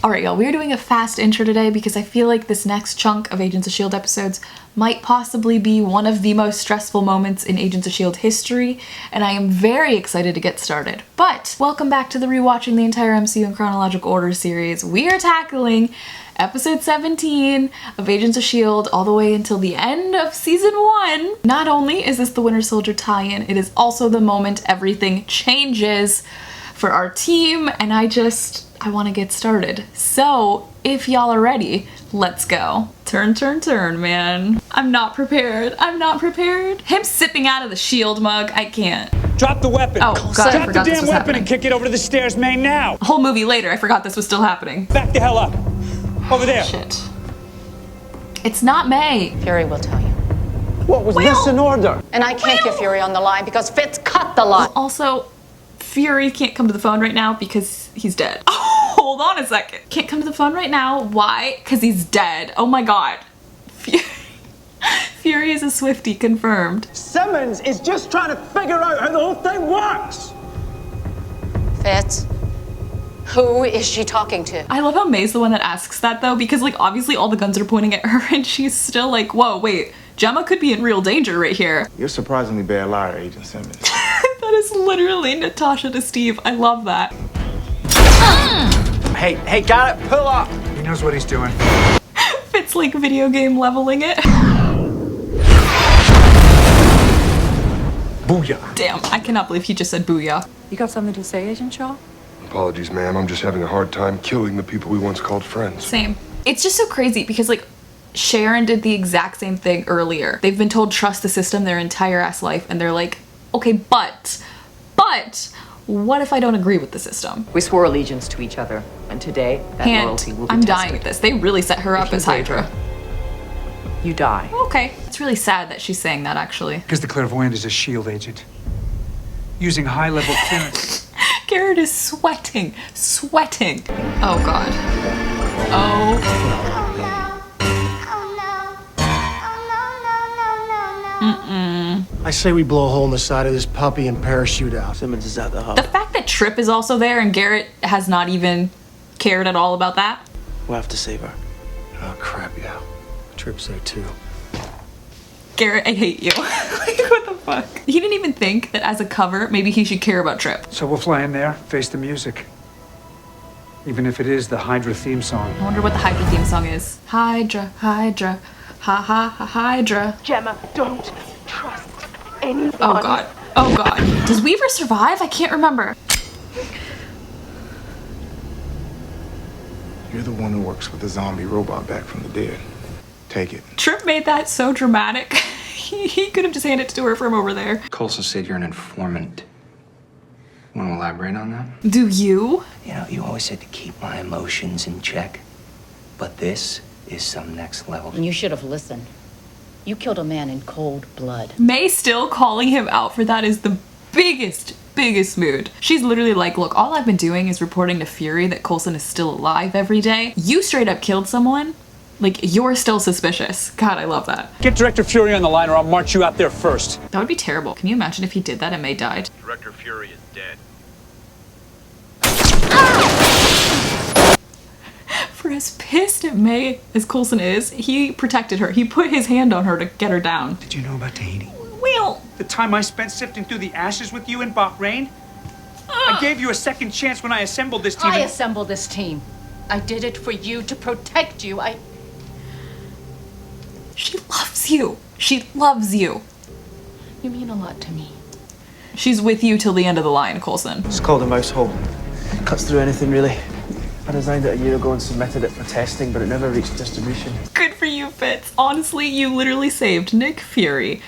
Alright y'all, we're doing a fast intro today because I feel like this next chunk of Agents of S.H.I.E.L.D. episodes might possibly be one of the most stressful moments in Agents of S.H.I.E.L.D. history, and I am very excited to get started. But welcome back to the Rewatching the Entire MCU in Chronological Order series. We are tackling episode 17 of Agents of S.H.I.E.L.D. all the way until the end of season 1. Not only is this the Winter Soldier tie-in, it is also the moment everything changes for our team, and I want to get started. So if y'all are ready, let's go. Turn, turn, turn, man. I'm not prepared. I'm not prepared. Him sipping out of the shield mug, I can't. Drop the weapon. Oh, God, I Drop the damn weapon and kick it over to the stairs, May, now. A whole movie later, I forgot this was still happening. Back the hell up. Over there. Shit. It's not May. Fury will tell you. What was this an order? And I can't get Fury on the line because Fitz cut the line. Also, Fury can't come to the phone right now because he's dead. Oh, hold on a second. Can't come to the phone right now. Why? Because he's dead. Oh my god. Fury is a Swiftie, confirmed. Simmons is just trying to figure out how the whole thing works. Fitz, who is she talking to? I love how May's the one that asks that though, because like obviously all the guns are pointing at her and she's still like, whoa, wait, Gemma could be in real danger right here. You're a surprisingly bad liar, Agent Simmons. That is literally Natasha to Steve. I love that. Hey, Garrett, pull up. He knows what he's doing. Fitz like video game leveling it. Booyah. Damn, I cannot believe he just said booyah. You got something to say, Agent Shaw? Apologies, ma'am. I'm just having a hard time killing the people we once called friends. Same. It's just so crazy because like Sharon did the exact same thing earlier. They've been told trust the system their entire ass life and they're like, okay, but what if I don't agree with the system? We swore allegiance to each other, and today that loyalty will be I'm tested. dying at this. They really set her up as Hydra. You die. Okay. It's really sad that she's saying that actually. Because the clairvoyant is a S.H.I.E.L.D. agent. Using high-level clearance. Garrett is sweating. Sweating. Oh god. Oh. I say we blow a hole in the side of this puppy and parachute out. Simmons is at the hub. The fact that Tripp is also there and Garrett has not even cared at all about that. We'll have to save her. Oh crap, yeah. Tripp's there too. Garrett, I hate you. Like, what the fuck? He didn't even think that as a cover, maybe he should care about Tripp. So we'll fly in there, face the music. Even if it is the Hydra theme song. I wonder what the Hydra theme song is. Hydra, Hydra, ha ha ha Hydra. Gemma, don't trust anyone. Oh god. Oh god. Does Weaver survive? I can't remember. You're the one who works with the zombie robot back from the dead. Take it. Tripp made that so dramatic. He could have just handed it to her from over there. Coulson said you're an informant. Want to elaborate on that? Do you? You know, you always said to keep my emotions in check. But this is some next level. You should have listened. You killed a man in cold blood. May still calling him out for that is the biggest mood. She's literally like, look, all I've been doing is reporting to Fury that Coulson is still alive every day. You straight up killed someone. Like, you're still suspicious. God, I love that. Get Director Fury on the line or I'll march you out there first. That would be terrible. Can you imagine if he did that and May died? Director Fury is dead. For as pissed at May as Coulson is, he protected her. He put his hand on her to get her down. Did you know about Tahiti? Well, The time I spent sifting through the ashes with you in Bahrain? I gave you a second chance when I assembled this team. I assembled this team. I did it for you, to protect you. she loves you. She loves you. You mean a lot to me. She's with you till the end of the line, Coulson. It's called a mouse hole. Cuts through anything really. I designed it a year ago and submitted it for testing, but it never reached distribution. Good for you, Fitz. Honestly, you literally saved Nick Fury,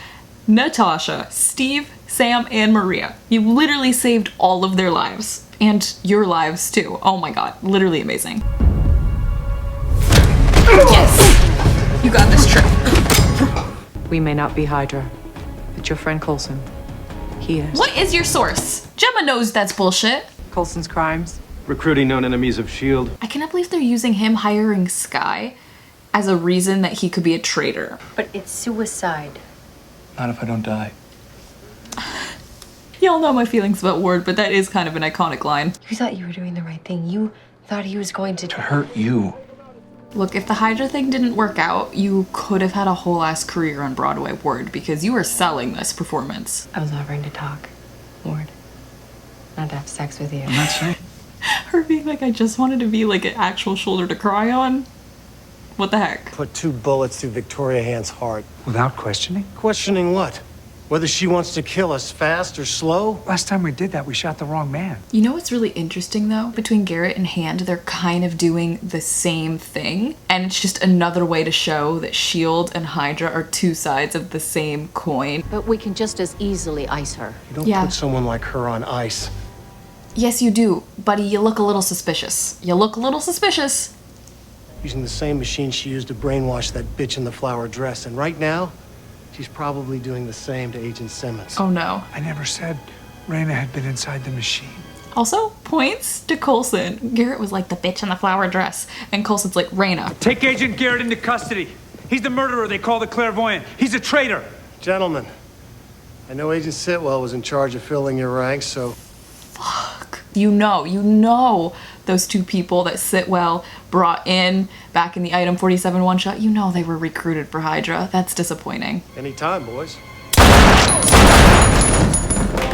Natasha, Steve, Sam, and Maria. You literally saved all of their lives. And your lives, too. Oh my god. Literally amazing. Yes! You got this, Tripp. We may not be Hydra, but your friend Coulson, he is. What is your source? Gemma knows that's bullshit. Coulson's crimes? Recruiting known enemies of S.H.I.E.L.D. I cannot believe they're using him hiring Skye as a reason that he could be a traitor. But it's suicide. Not if I don't die. Y'all know my feelings about Ward, but that is kind of an iconic line. You thought you were doing the right thing. You Thought he was going to hurt you. Look, if the Hydra thing didn't work out, you could have had a whole ass career on Broadway, Ward, because you were selling this performance. I was offering to talk, Ward. Not to have sex with you. I'm not saying. Her being like, I just wanted to be like an actual shoulder to cry on. What the heck? Put 2 bullets through Victoria Hand's heart. Without questioning? Questioning what? Whether she wants to kill us fast or slow? Last time we did that, we shot the wrong man. You know what's really interesting though? Between Garrett and Hand, they're kind of doing the same thing. And it's just another way to show that S.H.I.E.L.D. and Hydra are 2 sides of the same coin. But we can just as easily ice her. You don't Yeah. put someone like her on ice. Yes, you do, buddy. You look a little suspicious. You look a little suspicious. Using the same machine she used to brainwash that bitch in the flower dress. And right now, she's probably doing the same to Agent Simmons. Oh no. I never said Raina had been inside the machine. Also, points to Coulson. Garrett was like the bitch in the flower dress, and Coulson's like, Raina. Take Agent Garrett into custody. He's the murderer they call the clairvoyant. He's a traitor. Gentlemen, I know Agent Sitwell was in charge of filling your ranks, so... Fuck. You know those 2 people that Sitwell brought in back in the Item 47 one-shot, you know they were recruited for Hydra. That's disappointing. Anytime, boys.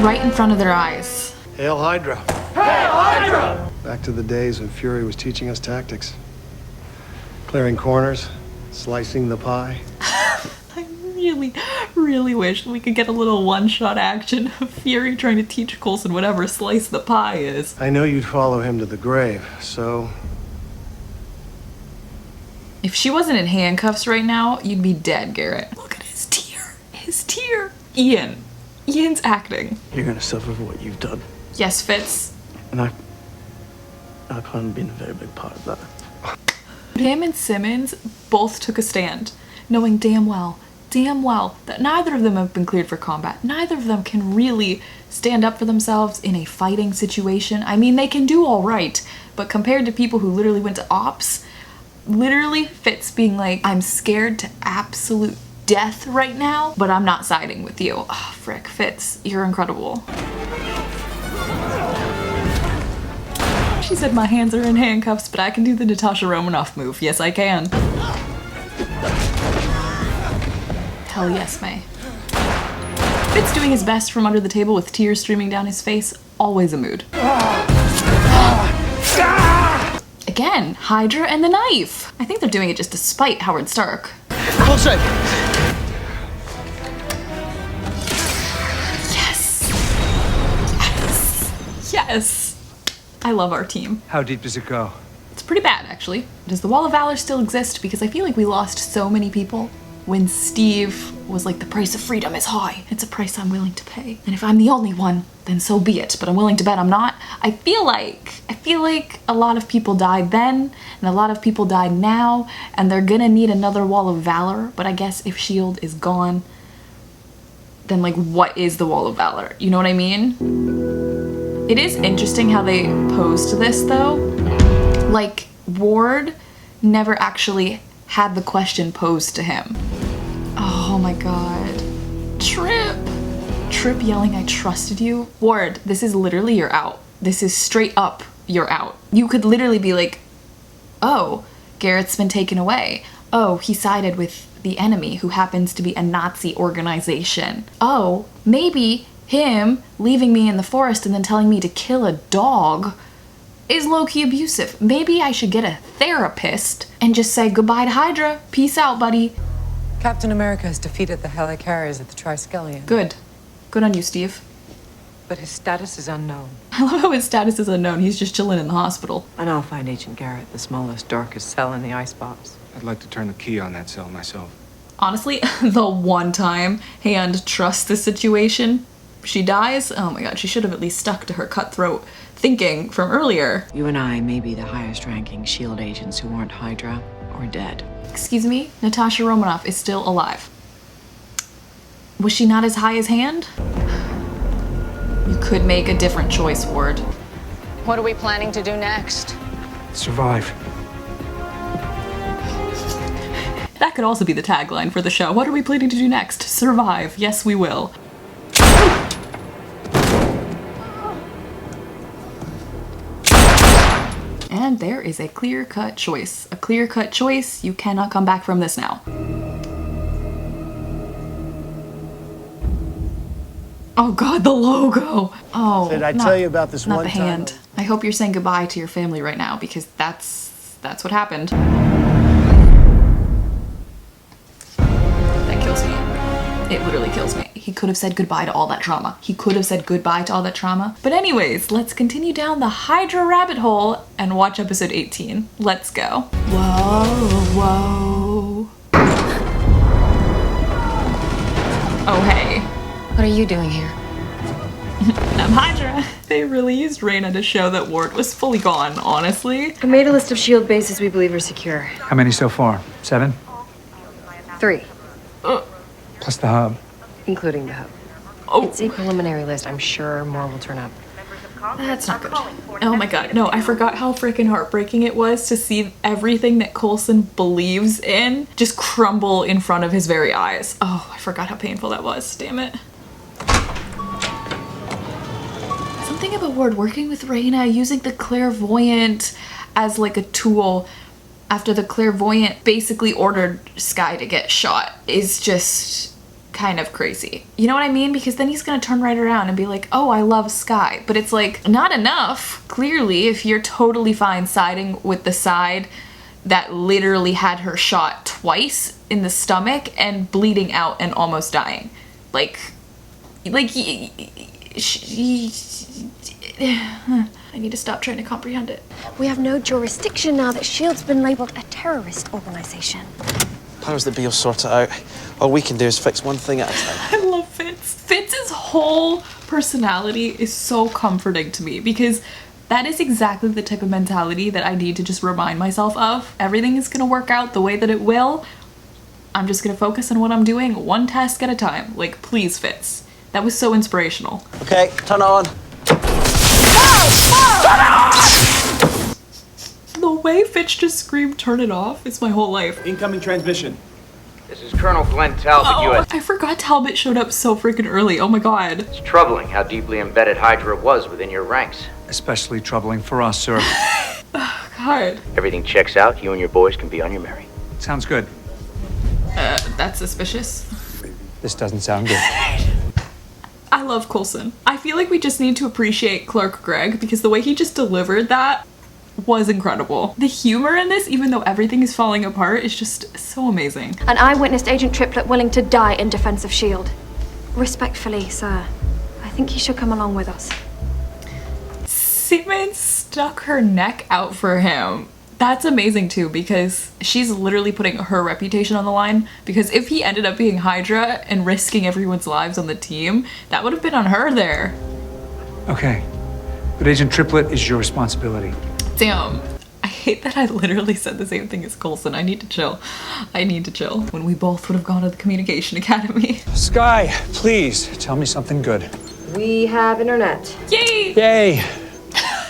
Right in front of their eyes. Hail Hydra. Hail Hydra! Back to the days when Fury was teaching us tactics. Clearing corners, slicing the pie. I really wish we could get a little one-shot action of Fury trying to teach Coulson whatever slice the pie is. I know you'd follow him to the grave, so... If she wasn't in handcuffs right now, you'd be dead, Garrett. Look at his tear. His tear. Ian's acting. You're gonna suffer for what you've done. Yes, Fitz. And I plan on being a very big part of that. Him and Simmons both took a stand, knowing damn well that neither of them have been cleared for combat. Neither of them can really stand up for themselves in a fighting situation. I mean, they can do all right, but compared to people who literally went to ops, literally Fitz being like, I'm scared to absolute death right now, but I'm not siding with you. Oh, frick, Fitz, you're incredible. She said my hands are in handcuffs, but I can do the Natasha Romanoff move. Yes, I can. Hell yes, May. Fitz doing his best from under the table with tears streaming down his face. Always a mood. Again, Hydra and the knife. I think they're doing it just to spite Howard Stark. Coulson! Yes! I love our team. How deep does it go? It's pretty bad, actually. Does the Wall of Valor still exist? Because I feel like we lost so many people when Steve was like, the price of freedom is high. It's a price I'm willing to pay. And if I'm the only one, then so be it. But I'm willing to bet I'm not. I feel like a lot of people died then, and a lot of people died now, and they're gonna need another Wall of Valor. But I guess if S.H.I.E.L.D. is gone, then like, what is the Wall of Valor? You know what I mean? It is interesting how they posed this though. Like, Ward never actually had the question posed to him. Oh my god. Trip yelling, I trusted you. Ward, this is literally you're out. This is straight up you're out. You could literally be like, oh, Garrett's been taken away. Oh, he sided with the enemy who happens to be a Nazi organization. Oh, maybe him leaving me in the forest and then telling me to kill a dog is low-key abusive. Maybe I should get a therapist and just say goodbye to Hydra. Peace out, buddy. Captain America has defeated the helicarriers at the Triskelion. Good. Good on you, Steve. But his status is unknown. I love how his status is unknown. He's just chilling in the hospital. And I'll find Agent Garrett, the smallest, darkest cell in the icebox. I'd like to turn the key on that cell myself. Honestly, the one time Hand trusts the situation, she dies. Oh my god, she should have at least stuck to her cutthroat thinking from earlier. You and I may be the highest ranking S.H.I.E.L.D. agents who aren't Hydra or dead. Excuse me, Natasha Romanoff is still alive. Was she not as high as Hand? You could make a different choice, Ward. What are we planning to do next? Survive. That could also be the tagline for the show. What are we planning to do next? Survive. Yes, we will. And there is a clear-cut choice. A clear-cut choice. You cannot come back from this now. Oh god, the logo! Oh, Did I tell you about this not one the time? hand. I hope you're saying goodbye to your family right now, because that's what happened. That kills me. It literally kills me. He could have said goodbye to all that trauma. He could have said goodbye to all that trauma. But anyways, let's continue down the Hydra rabbit hole and watch episode 18. Let's go. Whoa, whoa. Oh, hey. What are you doing here? I'm Hydra. They really used Reyna to show that Ward was fully gone, honestly. I made a list of shield bases we believe are secure. How many so far? 7? 3, Plus the hub. including the hub. Oh, It's a preliminary list. I'm sure more will turn up. that's not good. Oh my god, no, I forgot how freaking heartbreaking it was to see everything that Coulson believes in just crumble in front of his very eyes. Oh, I forgot how painful that was, damn it. Something about Ward working with Reyna, using the clairvoyant as like a tool after the clairvoyant basically ordered Skye to get shot is just kind of crazy. You know what I mean? Because then he's gonna turn right around and be like, oh, I love Skye. But it's like, not enough, clearly, if you're totally fine siding with the side that literally had her shot twice in the stomach and bleeding out and almost dying. I need to stop trying to comprehend it. We have no jurisdiction now that S.H.I.E.L.D.'s been labeled a terrorist organization. Powers that be will sort it out. All we can do is fix one thing at a time. I love Fitz. Fitz's whole personality is so comforting to me because that is exactly the type of mentality that I need to just remind myself of. Everything is gonna work out the way that it will. I'm just gonna focus on what I'm doing one task at a time. Like, please, Fitz. That was so inspirational. Okay, turn on. The way Fitch just screamed, turn it off, is my whole life. Incoming transmission. This is Colonel Glenn Talbot, Oh, U.S. I forgot Talbot showed up so freaking early. Oh my god. It's troubling how deeply embedded Hydra was within your ranks. Especially troubling for us, sir. God. Everything checks out. You and your boys can be on your merry. Sounds good. That's suspicious. This doesn't sound good. I love Coulson. I feel like we just need to appreciate Clark Gregg because the way he just delivered that was incredible. The humor in this, even though everything is falling apart, is just so amazing. And I witnessed Agent Triplet willing to die in defense of S.H.I.E.L.D. Respectfully, sir, I think you should come along with us. Simmons stuck her neck out for him. That's amazing too because she's literally putting her reputation on the line because if he ended up being Hydra and risking everyone's lives on the team, that would have been on her there. Okay, but Agent Triplet is your responsibility. Damn. I hate that I literally said the same thing as Coulson. I need to chill. I need to chill. When we both would have gone to the Communication Academy. Skye, please, tell me something good. We have internet. Yay! Yay!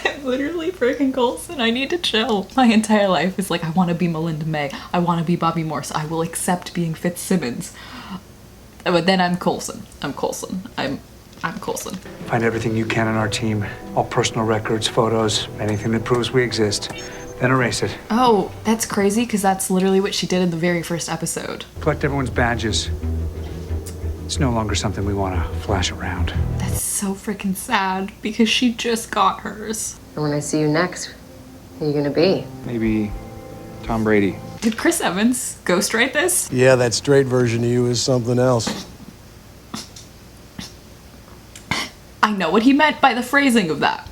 I'm literally freaking Coulson. I need to chill. My entire life is like, I want to be Melinda May. I want to be Bobby Morse. I will accept being Fitzsimmons. But then I'm Coulson. I'm Coulson. I'm Coulson. Find everything you can on our team. All personal records, photos, anything that proves we exist. Then erase it. Oh, that's crazy because that's literally what she did in the very first episode. Collect everyone's badges. It's no longer something we want to flash around. That's so freaking sad because she just got hers. And when I see you next, who are you gonna be? Maybe Tom Brady. Did Chris Evans ghostwrite this? Yeah, that straight version of you is something else. I know what he meant by the phrasing of that.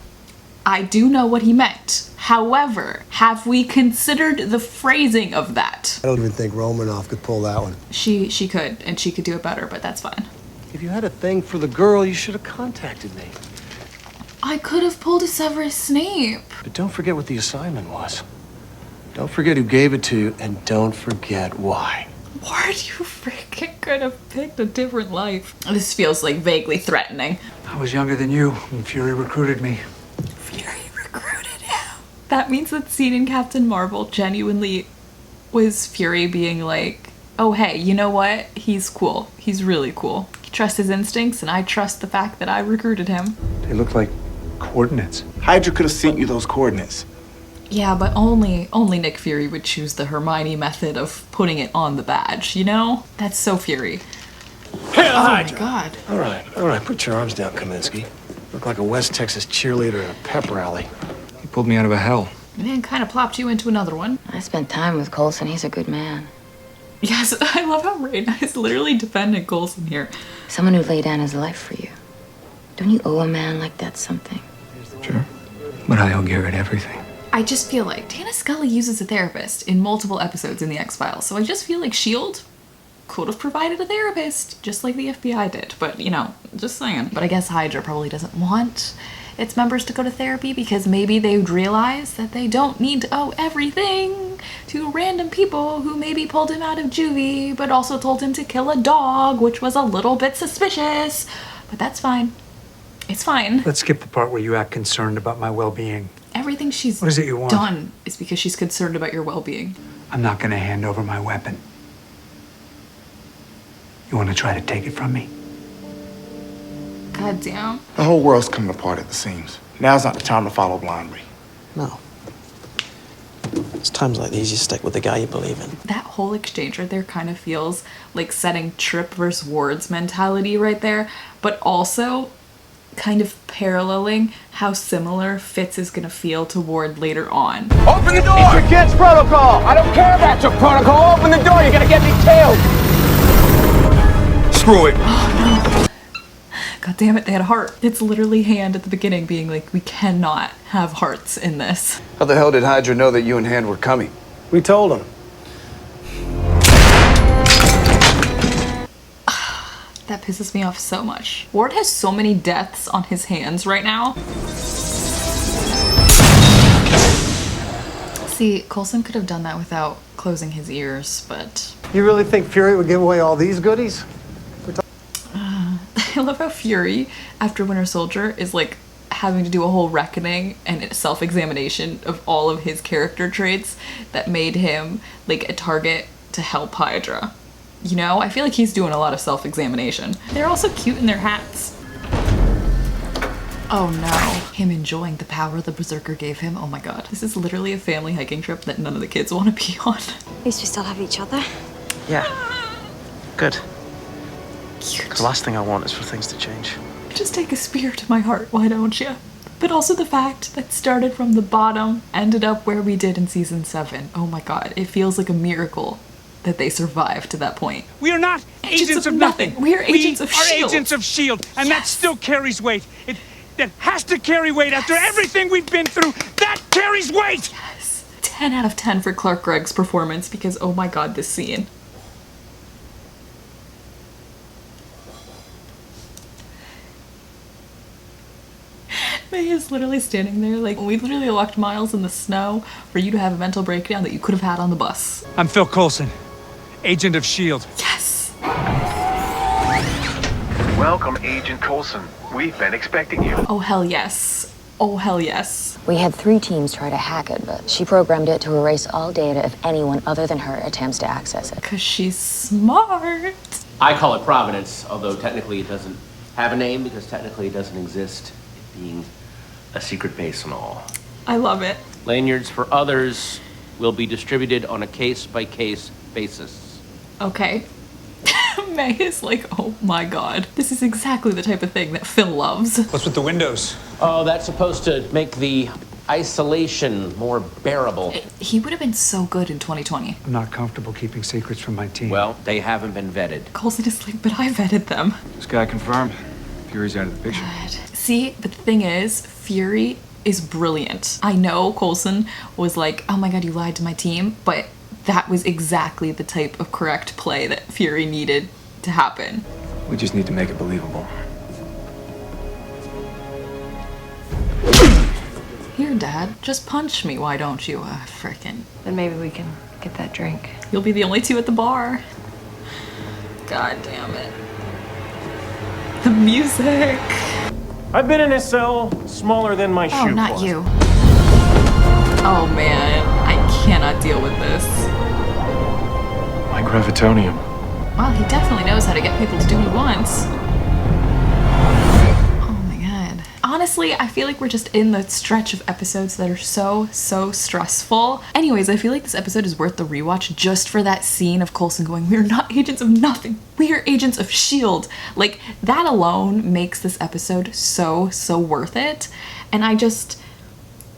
I do know what he meant. However, have we considered the phrasing of that? I don't even think Romanoff could pull that one. She could, and she could do it better, but that's fine. If you had a thing for the girl, you should have contacted me. I could have pulled a Severus Snape. But don't forget what the assignment was. Don't forget who gave it to you, and don't forget why. Ward, you freaking could have picked a different life. This feels like vaguely threatening. I was younger than you when Fury recruited me. Fury recruited him. That means that scene in Captain Marvel genuinely was Fury being like, oh hey, you know what? He's cool. He's really cool. You trust his instincts, and I trust the fact that I recruited him. They look like coordinates. Hydra could have sent you those coordinates. Yeah, but only Nick Fury would choose the Hermione method of putting it on the badge, you know? That's so Fury. Hail Hydra! Oh my god. All right, put your arms down, Kaminsky. Look like a West Texas cheerleader at a pep rally. He pulled me out of a hell. Man, kind of plopped you into another one. I spent time with Coulson. He's a good man. Yes, I love how Raina is literally defending Coulson here. Someone who laid down his life for you. Don't you owe a man like that something? Sure. But I owe Garrett everything. I just feel like Dana Scully uses a therapist in multiple episodes in the X-Files, so I just feel like S.H.I.E.L.D. could have provided a therapist, just like the FBI did, but you know, just saying. But I guess Hydra probably doesn't want its members to go to therapy because maybe they would realize that they don't need to owe everything to random people who maybe pulled him out of juvie, but also told him to kill a dog, which was a little bit suspicious, but that's fine. It's fine. Let's skip the part where you act concerned about my well-being. Everything she's What is it you want? done is because she's concerned about your well-being. I'm not gonna hand over my weapon. You wanna try to take it from me? God damn. The whole world's coming apart at the seams. Now's not the time to follow blindly. No. It's times like these you stick with the guy you believe in. That whole exchange right there kind of feels like setting Tripp versus Ward's mentality right there, but also kind of paralleling how similar Fitz is gonna feel to Ward later on. Open the door! It's your kid's protocol! I don't care about your protocol! Open the door! You're gonna get me killed! Screw it! Oh no. God damn it, they had a heart. It's literally Hand at the beginning being like, we cannot have hearts in this. How the hell did Hydra know that you and Hand were coming? We told him. That pisses me off so much. Ward has so many deaths on his hands right now. See, Coulson could have done that without closing his ears, but... You really think Fury would give away all these goodies? I love how Fury, after Winter Soldier, is like having to do a whole reckoning and self-examination of all of his character traits that made him like a target to help Hydra. You know, I feel like he's doing a lot of self-examination. They're also cute in their hats. Oh no. Him enjoying the power the Berserker gave him. Oh my god. This is literally a family hiking trip that none of the kids want to be on. At least we still have each other. Yeah. Good. Cute. The last thing I want is for things to change. Just take a spear to my heart, why don't you? But also the fact that started from the bottom, ended up where we did in season 7. Oh my god, it feels like a miracle that they survived to that point. We are not agents of nothing. We are agents of S.H.I.E.L.D. We are agents of S.H.I.E.L.D. And that still carries weight. That has to carry weight after everything we've been through. That carries weight! Yes. 10 out of 10 for Clark Gregg's performance because oh my god, this scene. May is literally standing there like, we literally walked miles in the snow for you to have a mental breakdown that you could have had on the bus. I'm Phil Coulson, agent of S.H.I.E.L.D. Yes! Welcome, Agent Coulson. We've been expecting you. Oh hell yes. Oh hell yes. We had 3 teams try to hack it, but she programmed it to erase all data if anyone other than her attempts to access it. 'Cause she's smart. I call it Providence, although technically it doesn't have a name because technically it doesn't exist, it being a secret base and all. I love it. Lanyards for others will be distributed on a case-by-case basis. Okay. May is like, oh my god. This is exactly the type of thing that Phil loves. What's with the windows? Oh, that's supposed to make the isolation more bearable. He would have been so good in 2020. I'm not comfortable keeping secrets from my team. Well, they haven't been vetted. Coulson is like, but I vetted them. Skye confirmed. Fury's out of the picture. God. See, but the thing is, Fury is brilliant. I know Coulson was like, oh my god, you lied to my team, but that was exactly the type of correct play that Fury needed to happen. We just need to make it believable. Here, Dad, just punch me, why don't you? Frickin'. Then maybe we can get that drink. You'll be the only 2 at the bar. God damn it. The music. I've been in a cell smaller than my shoe Oh, not closet. you. Oh man, I cannot deal with this. My gravitonium. Well, he definitely knows how to get people to do what he wants. Oh my god. honestly, I feel like we're just in the stretch of episodes that are so stressful. Anyways, I feel like this episode is worth the rewatch just for that scene of Coulson going, "We're not agents of nothing. We are agents of S.H.I.E.L.D." Like, that alone makes this episode so worth it. And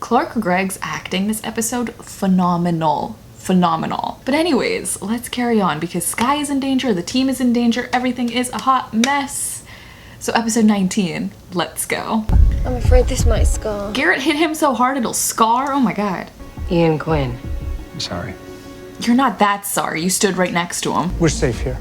Clark Gregg's acting this episode, phenomenal. But anyways, let's carry on because Skye is in danger, the team is in danger, everything is a hot mess. So episode 19, let's go. I'm afraid this might scar. Garrett hit him so hard it'll scar? Oh my god. Ian Quinn. I'm sorry. You're not that sorry, you stood right next to him. We're safe here.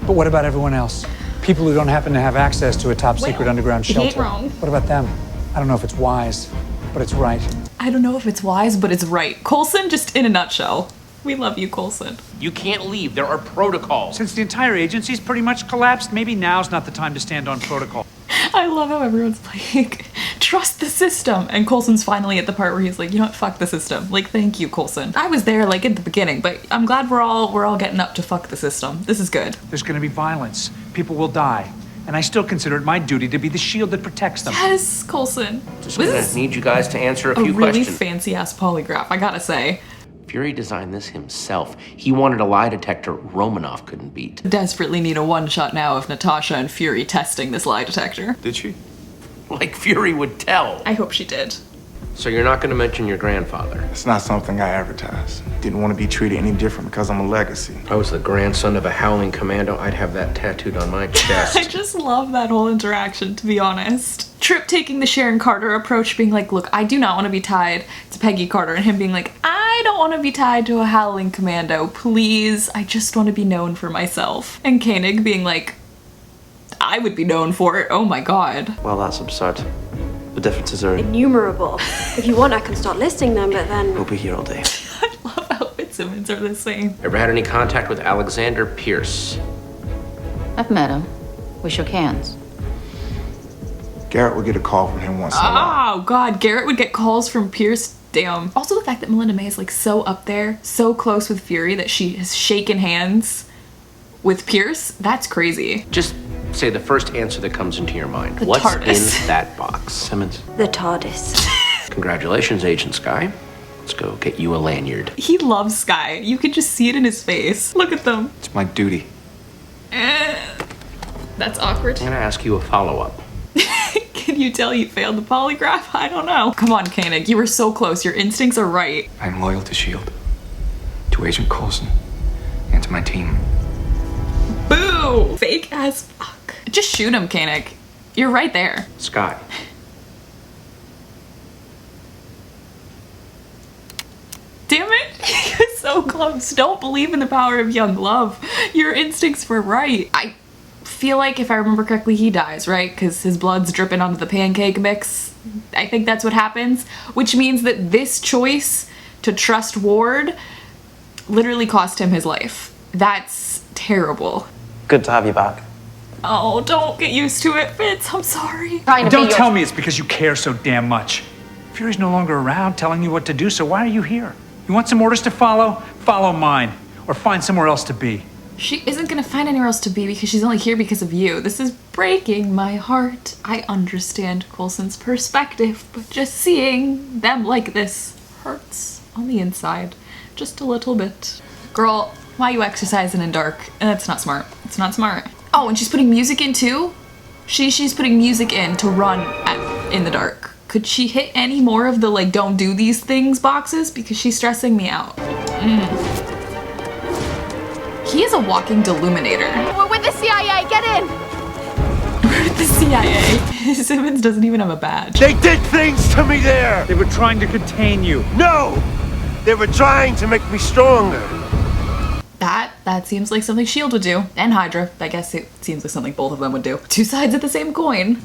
But what about everyone else? People who don't happen to have access to a top secret underground he ain't shelter. wrong. What about them? I don't know if it's wise, but it's right. I don't know if it's wise, but it's right. Coulson, just in a nutshell. We love you, Coulson. You can't leave. There are protocols. Since the entire agency's pretty much collapsed, maybe now's not the time to stand on protocol. I love how everyone's like, trust the system. And Coulson's finally at the part where he's like, you know what, fuck the system. Like, thank you, Coulson. I was there like at the beginning, but I'm glad we're all getting up to fuck the system. This is good. There's gonna be violence. People will die. And I still consider it my duty to be the shield that protects them. Yes, Coulson. Just gonna need you guys to answer a A few really questions. fancy ass polygraph, I gotta say. Fury designed this himself. He wanted a lie detector Romanoff couldn't beat. Desperately need a one-shot now of Natasha and Fury testing this lie detector. Did she? Like Fury would tell. I hope she did. So you're not gonna mention your grandfather? It's not something I advertise. Didn't want to be treated any different because I'm a legacy. If I was the grandson of a howling commando, I'd have that tattooed on my chest. I just love that whole interaction, to be honest. Trip taking the Sharon Carter approach, being like, look, I do not want to be tied to Peggy Carter, and him being like, I don't want to be tied to a howling commando, please. I just want to be known for myself. And Koenig being like, I would be known for it, oh my god. Well, that's absurd. The differences are... innumerable. If you want, I can start listing them, but then... We'll be here all day. I love how Fitzsimmons are the same. Ever had any contact with Alexander Pierce? I've met him. We shook hands. Garrett would get a call from him once in a while. Oh god, Garrett would get calls from Pierce. Damn. Also the fact that Melinda May is like so up there, so close with Fury that she has shaken hands with Pierce, that's crazy. Just say the first answer that comes into your mind. The What's TARDIS. in that box? Simmons. The TARDIS. Congratulations, Agent Skye. Let's go get you a lanyard. He loves Skye. You can just see it in his face. Look at them. It's my duty. That's awkward. I'm gonna ask you a follow-up. Can you tell you failed the polygraph? I don't know. Come on, Koenig. You were so close. Your instincts are right. I'm loyal to S.H.I.E.L.D., to Agent Coulson, and to my team. Boo! Fake as fuck. Just shoot him, Koenig. You're right there. Skye. Damn it! You're so close. Don't believe in the power of young love. Your instincts were right. I feel like, if I remember correctly, he dies, right? Because his blood's dripping onto the pancake mix. I think that's what happens. Which means that this choice to trust Ward literally cost him his life. That's terrible. Good to have you back. Oh, don't get used to it, Fitz. I'm sorry. Don't tell me it's because you care so damn much. Fury's no longer around telling you what to do, so why are you here? You want some orders to follow? Follow mine. Or find somewhere else to be. She isn't gonna find anywhere else to be because she's only here because of you. This is breaking my heart. I understand Coulson's perspective, but just seeing them like this hurts on the inside. Just a little bit. Girl, why are you exercising in dark? That's not smart. It's not smart. Oh, and she's putting music in too? She's putting music in to run in the dark. Could she hit any more of the like don't do these things boxes? Because she's stressing me out. He is a walking deluminator. We're with the CIA, get in! We're with the CIA. Simmons doesn't even have a badge. They did things to me there! They were trying to contain you. No! They were trying to make me stronger. That seems like something S.H.I.E.L.D. would do. And Hydra. I guess it seems like something both of them would do. Two sides of the same coin.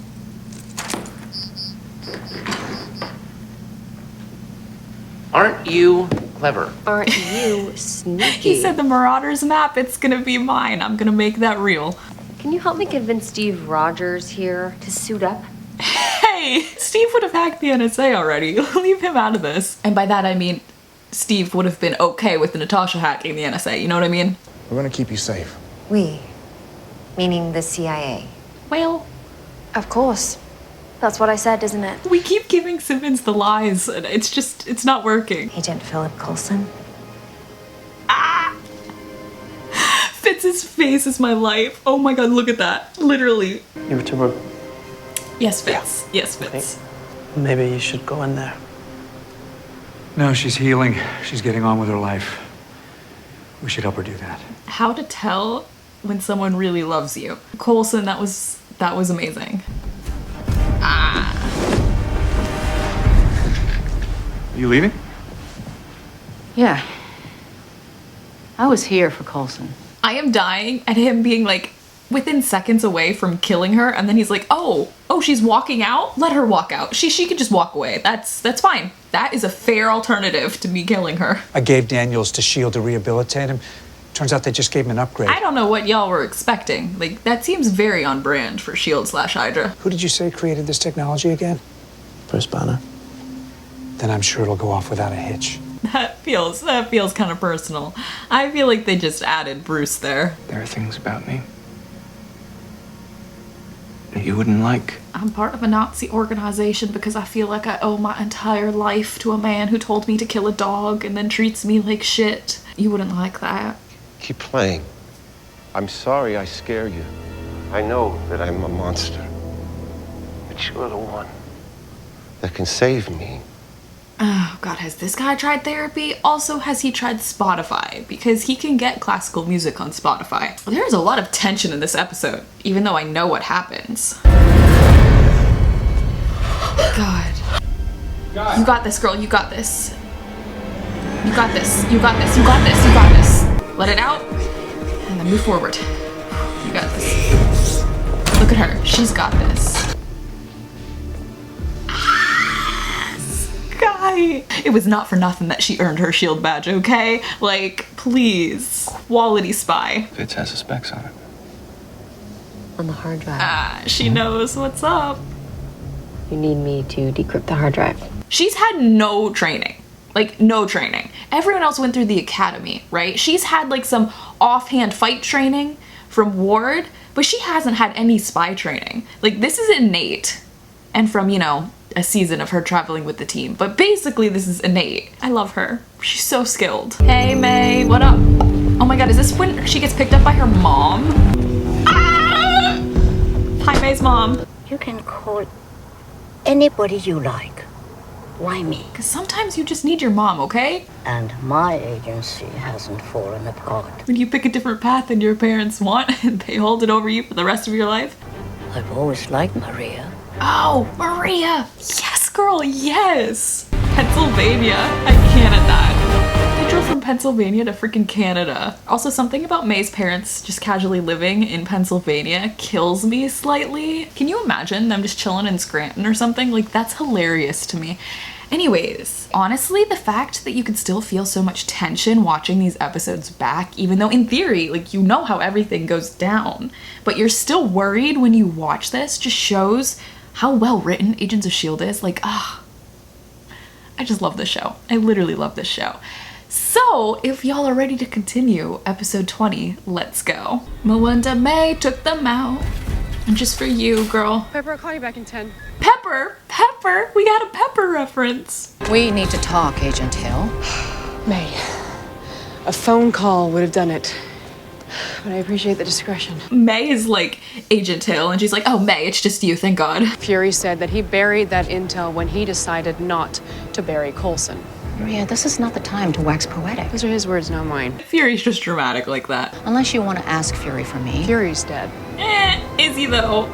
Aren't you clever? Aren't you sneaky? He said the Marauders map, it's gonna be mine. I'm gonna make that real. Can you help me convince Steve Rogers here to suit up? Hey, Steve would have hacked the NSA already. Leave him out of this. And by that I mean Steve would have been okay with Natasha hacking the NSA, you know what I mean? We're gonna keep you safe. We, meaning the CIA. Well, of course. That's what I said, isn't it? We keep giving Simmons the lies, and it's not working. Agent Philip Coulson. Fitz's face is my life. Oh my god, look at that. Literally. You were to work. Yes, Fitz. Yes, Fitz. Maybe you should go in there. No, she's healing. She's getting on with her life. We should help her do that. How to tell when someone really loves you. Coulson, that was amazing. You leaving? Yeah. I was here for Coulson. I am dying at him being like within seconds away from killing her, and then he's like, oh, she's walking out? Let her walk out. She could just walk away. That's fine. That is a fair alternative to me killing her. I gave Daniels to S.H.I.E.L.D. to rehabilitate him. Turns out they just gave him an upgrade. I don't know what y'all were expecting. Like, that seems very on brand for S.H.I.E.L.D./Hydra. Who did you say created this technology again? Bruce Banner. Then I'm sure it'll go off without a hitch. That feels kind of personal. I feel like they just added Bruce there. There are things about me that you wouldn't like. I'm part of a Nazi organization because I feel like I owe my entire life to a man who told me to kill a dog and then treats me like shit. You wouldn't like that. Keep playing. I'm sorry I scare you. I know that I'm a monster. But you're the one that can save me. Oh god, has this guy tried therapy? Also, has he tried Spotify? Because he can get classical music on Spotify. There's a lot of tension in this episode, even though I know what happens. God. You got this, girl, you got this. You got this, you got this, you got this, you got this. Let it out, and then move forward. You got this. Look at her, she's got this. Skye! It was not for nothing that she earned her S.H.I.E.L.D. badge, okay? Like, please. Quality spy. Fitz has the specs on it. On the hard drive. She knows what's up. You need me to decrypt the hard drive. She's had no training. Like, no training. Everyone else went through the academy, right? She's had, like, some offhand fight training from Ward, but she hasn't had any spy training. Like, this is innate. And from, you know, a season of her traveling with the team. But basically, this is innate. I love her. She's so skilled. Hey, May, what up? Oh my god, is this when she gets picked up by her mom? Ah! Hi, May's mom. You can call anybody you like. Why me? Because sometimes you just need your mom, okay? And my agency hasn't fallen apart. When you pick a different path than your parents want, and they hold it over you for the rest of your life. I've always liked Maria. Oh, Maria! Yes, girl, yes! Pennsylvania. I can't at that. They drove from Pennsylvania to freaking Canada. Also, something about May's parents just casually living in Pennsylvania kills me slightly. Can you imagine them just chilling in Scranton or something? Like, that's hilarious to me. Anyways, honestly, the fact that you could still feel so much tension watching these episodes back, even though in theory, like, you know how everything goes down, but you're still worried when you watch this, just shows how well written Agents of S.H.I.E.L.D. is. Like, I just love this show. I literally love this show. So, if y'all are ready to continue episode 20, let's go. Melinda May took them out. And just for you, girl. Pepper, I'll call you back in 10. Pepper? Pepper? We got a Pepper reference. We need to talk, Agent Hill. May, a phone call would have done it. But I appreciate the discretion. May is like Agent Hill, and she's like, oh, May, it's just you, thank God. Fury said that he buried that intel when he decided not to bury Coulson. Maria, this is not the time to wax poetic. Those are his words, not mine. Fury's just dramatic like that. Unless you want to ask Fury for me. Fury's dead. Is he though?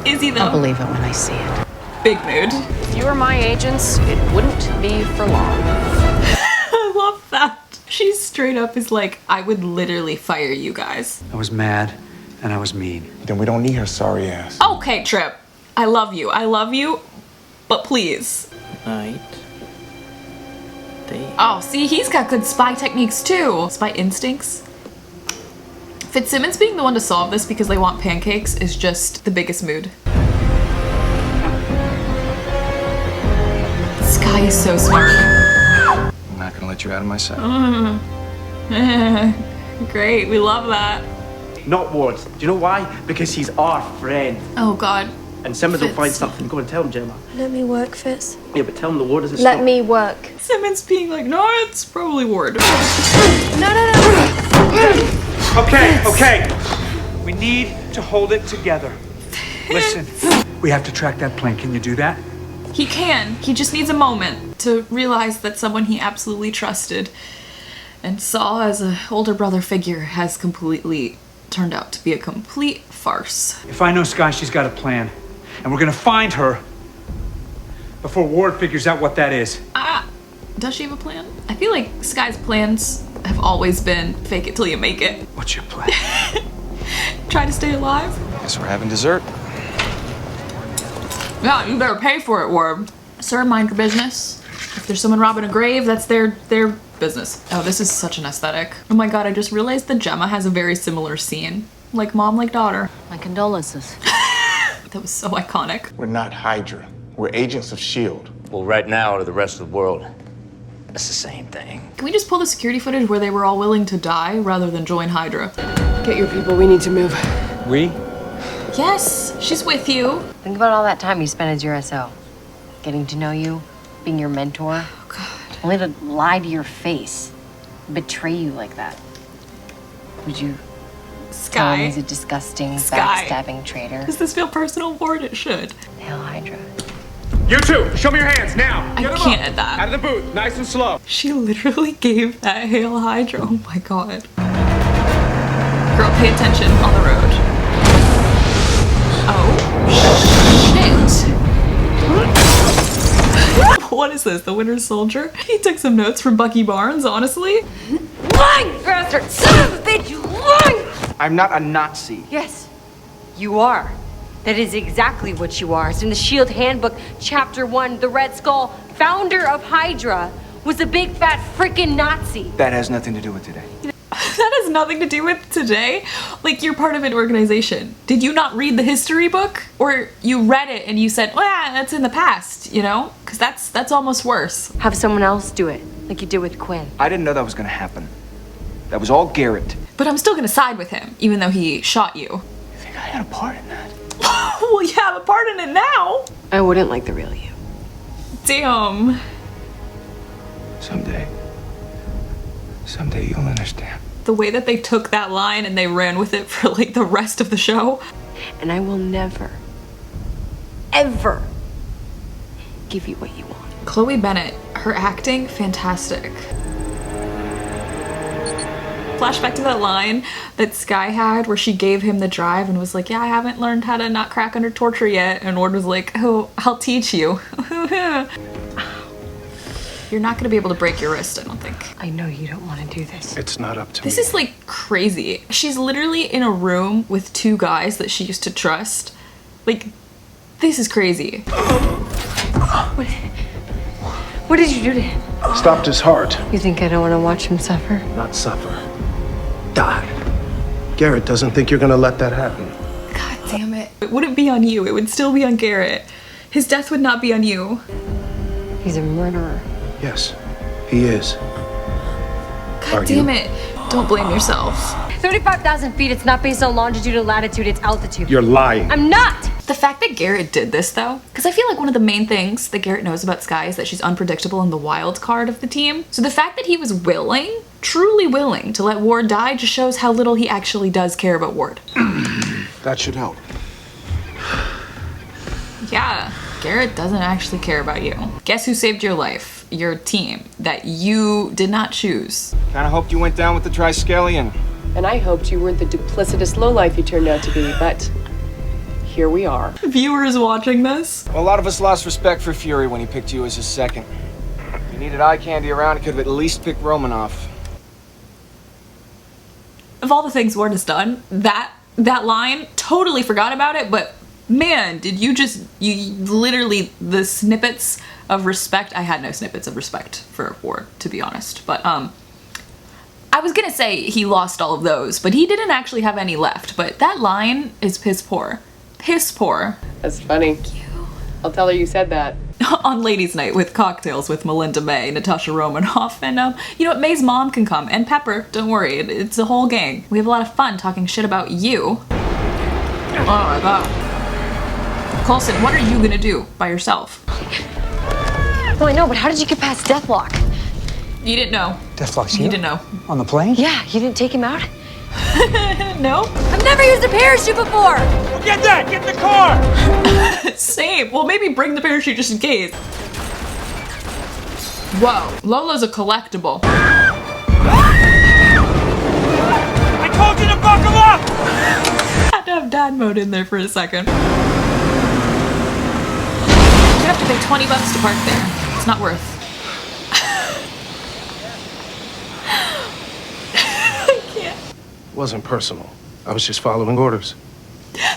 Is he though? I'll believe it when I see it. Big mood. If you were my agents, it wouldn't be for long. I love that. She straight up is like, I would literally fire you guys. I was mad and I was mean. Then we don't need her sorry ass. Okay, Trip. I love you, but please. Night. Oh, see, he's got good spy techniques too. Spy instincts. Fitzsimmons being the one to solve this because they want pancakes is just the biggest mood. Skye is so smart. I'm not gonna let you out of my sight. Great, we love that. Not Ward. Do you know why? Because he's our friend. Oh god. And Simmons will find something. Go and tell him, Gemma. Let me work, Fitz. Yeah, but tell him the war doesn't Let stop. me work. Simmons being like, no, it's probably Ward. No. Okay. We need to hold it together. Listen, we have to track that plane. Can you do that? He can. He just needs a moment to realize that someone he absolutely trusted and saw as an older brother figure has completely turned out to be a complete farce. If I know Skye, she's got a plan. And we're gonna find her before Ward figures out what that is. Does she have a plan? I feel like Skye's plans have always been fake it till you make it. What's your plan? Try to stay alive? Guess we're having dessert. Yeah, you better pay for it, Ward. Sir, mind your business. If there's someone robbing a grave, that's their business. Oh, this is such an aesthetic. Oh my god, I just realized that Gemma has a very similar scene. Like mom, like daughter. My condolences. That was so iconic. We're not Hydra. We're agents of S.H.I.E.L.D. Well, right now, to the rest of the world, it's the same thing. Can we just pull the security footage where they were all willing to die rather than join Hydra? Get your people, we need to move. We? Yes, she's with you. Think about all that time you spent as your SO. Getting to know you, being your mentor. Oh, God. Only to lie to your face. Betray you like that. Would you tell him Skye. he's a disgusting, Skye. backstabbing traitor? Does this feel personal, Ward? It should. Hail Hydra. You two, show me your hands now. I can't at that. Out of the booth, nice and slow. She literally gave that Hail Hydra. Oh my god. Girl, pay attention on the road. Oh, shit. What is this, the Winter Soldier? He took some notes from Bucky Barnes, honestly. Lying bastard! Son of a bitch, you lying! I'm not a Nazi. Yes, you are. That is exactly what you are. It's in the S.H.I.E.L.D. Handbook, Chapter 1, the Red Skull, founder of Hydra, was a big fat frickin' Nazi. That has nothing to do with today. That has nothing to do with today. Like, you're part of an organization. Did you not read the history book? Or you read it and you said, well, that's in the past, you know? Because that's almost worse. Have someone else do it, like you did with Quinn. I didn't know that was gonna happen. That was all Garrett. But I'm still gonna side with him, even though he shot you. You think I had a part in that? Well, you have a part in it now. I wouldn't like the real you. Damn. Someday you'll understand. The way that they took that line and they ran with it for like the rest of the show. And I will never, ever give you what you want. Chloe Bennett, her acting, fantastic. Flashback to that line that Skye had where she gave him the drive and was like, yeah, I haven't learned how to not crack under torture yet. And Ward was like, oh, I'll teach you. You're not gonna be able to break your wrist, I don't think. I know you don't want to do this. It's not up to me. This is like crazy. She's literally in a room with two guys that she used to trust. Like, this is crazy. What did you do to him? Stopped his heart. You think I don't want to watch him suffer? Not suffer. Die. Garrett doesn't think you're gonna let that happen. God damn it. It wouldn't be on you. It would still be on Garrett. His death would not be on you. He's a murderer. Yes, he is. God damn it. Don't blame yourself. 35,000 feet, it's not based on longitude and latitude, it's altitude. You're lying. I'm not! The fact that Garrett did this though, because I feel like one of the main things that Garrett knows about Skye is that she's unpredictable and the wild card of the team. So the fact that he was willing, truly willing to let Ward die just shows how little he actually does care about Ward. That should help. Yeah, Garrett doesn't actually care about you. Guess who saved your life? Your team that you did not choose. Kinda hoped you went down with the Triskelion. And I hoped you weren't the duplicitous lowlife you turned out to be, but here we are. Viewers watching this. Well, a lot of us lost respect for Fury when he picked you as his second. If he needed eye candy around, he could have at least picked Romanoff. Of all the things Ward has done, that line, totally forgot about it, but man, did you literally, the snippets of respect, I had no snippets of respect for Ward, to be honest, but I was gonna say he lost all of those, but he didn't actually have any left, but that line is piss poor. Piss poor. That's funny. Thank you. I'll tell her you said that. On ladies' night with cocktails with Melinda, May, Natasha Romanoff, and you know what, May's mom can come, and Pepper, don't worry, it's a whole gang. We have a lot of fun talking shit about you. Oh my god. Coulson, what are you gonna do by yourself? Well, I know, but how did you get past Deathlock? You didn't know. Deathlock's You here? didn't know. On the plane? Yeah, you didn't take him out? No? I've never used a parachute before! Get that! Get in the car! Same. Well, maybe bring the parachute just in case. Whoa, Lola's a collectible. I told you to buckle up! Had to have dad mode in there for a second. You have to pay $20 to park there. It's not worth. I can't. Wasn't personal. I was just following orders.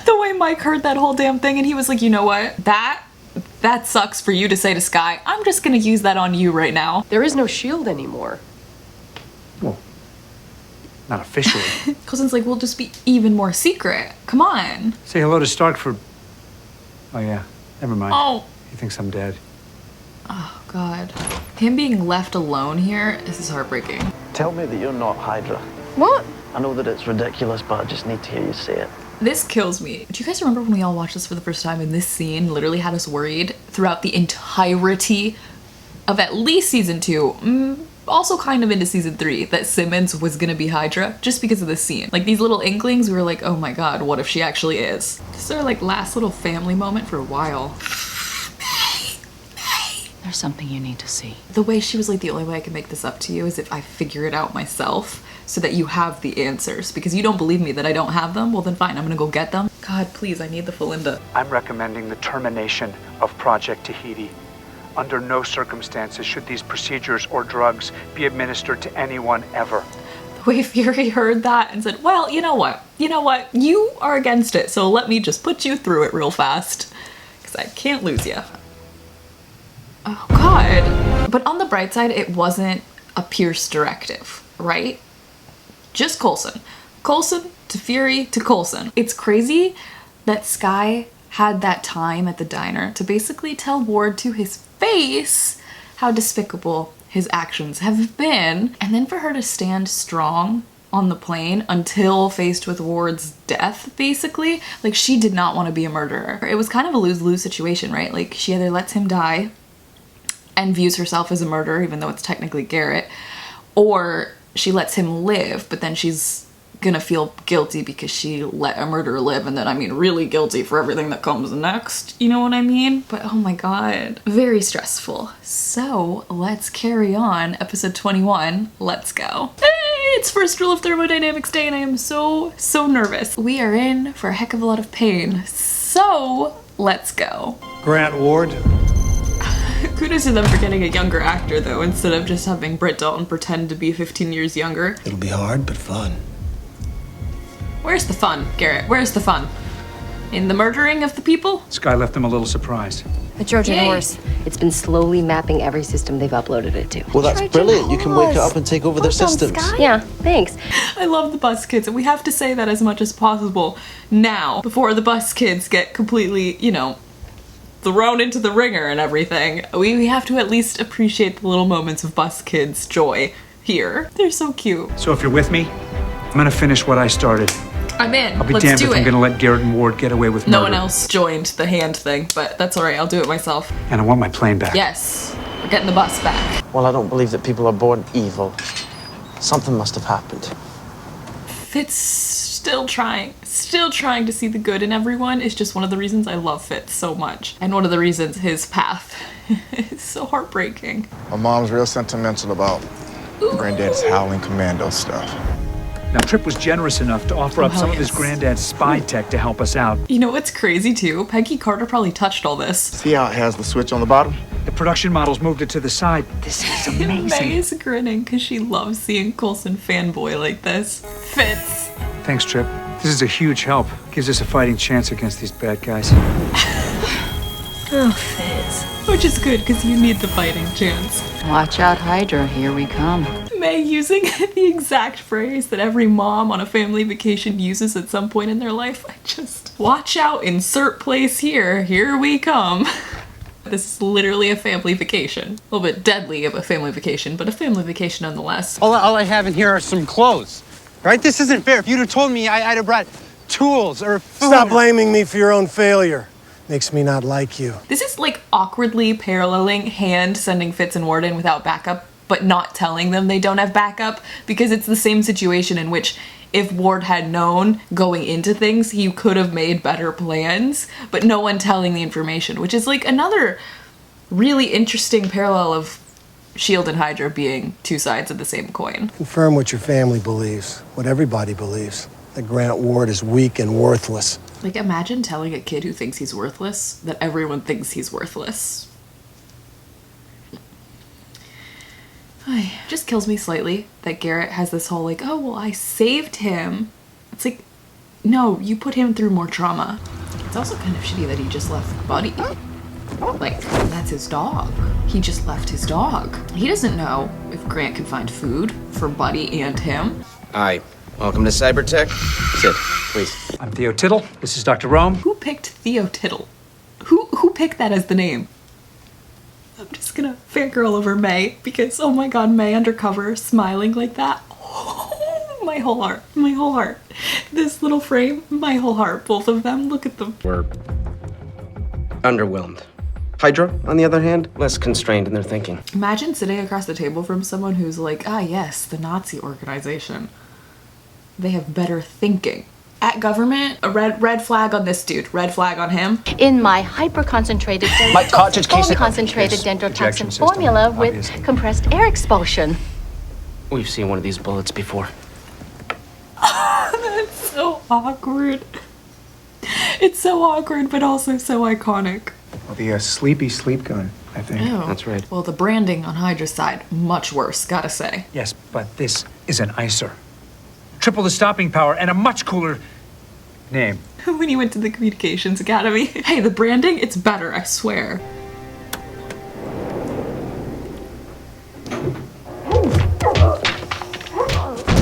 The way Mike heard that whole damn thing and he was like, you know what? That sucks for you to say to Skye. I'm just gonna use that on you right now. There is no shield anymore. Well, not officially. Coulson's like, we'll just be even more secret. Come on. Say hello to Stark for... Oh, yeah. Never mind. Oh. He thinks I'm dead. Oh, God. Him being left alone here, this is heartbreaking. Tell me that you're not Hydra. What? I know that it's ridiculous, but I just need to hear you say it. This kills me. Do you guys remember when we all watched this for the first time and this scene literally had us worried throughout the entirety of at least season 2, also kind of into season 3, that Simmons was gonna be Hydra just because of this scene. Like these little inklings, we were like, oh my god, what if she actually is? This is our like last little family moment for a while. There's something you need to see. The way she was like, the only way I can make this up to you is if I figure it out myself so that you have the answers. Because you don't believe me that I don't have them, well then fine, I'm gonna go get them. God, please, I need the Melinda. I'm recommending the termination of Project Tahiti. Under no circumstances should these procedures or drugs be administered to anyone ever. The way Fury heard that and said, well, you know what? You are against it, so let me just put you through it real fast. Because I can't lose you. Oh, God. But on the bright side, it wasn't a Pierce directive, right? Just Coulson. Coulson to Fury to Coulson. It's crazy that Skye had that time at the diner to basically tell Ward to his face how despicable his actions have been, and then for her to stand strong on the plane until faced with Ward's death, basically. Like, she did not want to be a murderer. It was kind of a lose-lose situation, right? Like, she either lets him die and views herself as a murderer, even though it's technically Garrett, or she lets him live, but then she's gonna feel guilty because she let a murderer live, and then I mean really guilty for everything that comes next, you know what I mean? But oh my god, very stressful. So let's carry on. Episode 21, let's go. Hey, it's first rule of thermodynamics day and I am so nervous. We are in for a heck of a lot of pain, so let's go. Grant Ward. Kudos to them for getting a younger actor though, instead of just having Britt Dalton pretend to be 15 years younger. It'll be hard, but fun. Where's the fun, Garrett? Where's the fun? In the murdering of the people? Skye left them a little surprised. A Trojan Yay. horse. It's been slowly mapping every system they've uploaded it to. Well, that's brilliant. You can wake it up and take over their systems. Yeah, thanks. I love the bus kids, and we have to say that as much as possible now, before the bus kids get completely, you know, thrown into the ringer and everything. We have to at least appreciate the little moments of bus kids' joy here. They're so cute. So if you're with me, I'm gonna finish what I started. I'm in. I'll be Let's damned do if I'm it. gonna let Garrett and Ward get away with murder. No one else joined the hand thing, but that's alright, I'll do it myself. And I want my plane back. Yes, we're getting the bus back. Well, I don't believe that people are born evil. Something must have happened. Fitz still trying to see the good in everyone is just one of the reasons I love Fitz so much. And one of the reasons his path is so heartbreaking. My mom's real sentimental about Granddad's Howling Commando stuff. Now, Tripp was generous enough to offer up Oh, some of his yes. granddad's spy tech to help us out. You know what's crazy too? Peggy Carter probably touched all this. See how it has the switch on the bottom? The production models moved it to the side. This is May amazing. is grinning because she loves seeing Coulson fanboy like this. Fitz. Thanks, Tripp. This is a huge help. Gives us a fighting chance against these bad guys. Oh, Fitz. Which is good because you need the fighting chance. Watch out, Hydra. Here we come. May using the exact phrase that every mom on a family vacation uses at some point in their life. I just, watch out, insert place here. Here we come. This is literally a family vacation. A little bit deadly of a family vacation, but a family vacation nonetheless. All I have in here are some clothes, right? This isn't fair. If you'd have told me I'd have brought tools or food. Stop blaming me for your own failure. Makes me not like you. This is like awkwardly paralleling Hand sending Fitz and Ward in without backup, but not telling them they don't have backup, because it's the same situation in which if Ward had known going into things, he could have made better plans, but no one telling the information, which is like another really interesting parallel of S.H.I.E.L.D. and Hydra being two sides of the same coin. Confirm what your family believes, what everybody believes, that Grant Ward is weak and worthless. Like, imagine telling a kid who thinks he's worthless that everyone thinks he's worthless. Just kills me slightly that Garrett has this whole like, oh, well, I saved him. It's like, no, you put him through more trauma. It's also kind of shitty that he just left Buddy. Like, that's his dog. He just left his dog. He doesn't know if Grant can find food for Buddy and him. Hi. Welcome to Cybertech. Sit, please. I'm Theo Tittle. This is Dr. Rome. Who picked Theo Tittle? Who picked that as the name? I'm just gonna fangirl over May because, oh my god, May undercover smiling like that. Oh, my whole heart. My whole heart. This little frame, my whole heart. Both of them, look at them. We're underwhelmed. Hydra, on the other hand, less constrained in their thinking. Imagine sitting across the table from someone who's like, ah yes, the Nazi organization. They have better thinking. At government, a red flag on this dude, red flag on him. In my hyper-concentrated dendrotoxin formula with compressed air expulsion. We've seen one of these bullets before. That's so awkward. It's so awkward, but also so iconic. Well, the sleepy sleep gun, I think. Ew. That's right. Well, the branding on Hydra's side, much worse, gotta say. Yes, but this is an icer. Triple the stopping power and a much cooler name. When you went to the Communications Academy. Hey, the branding, it's better, I swear.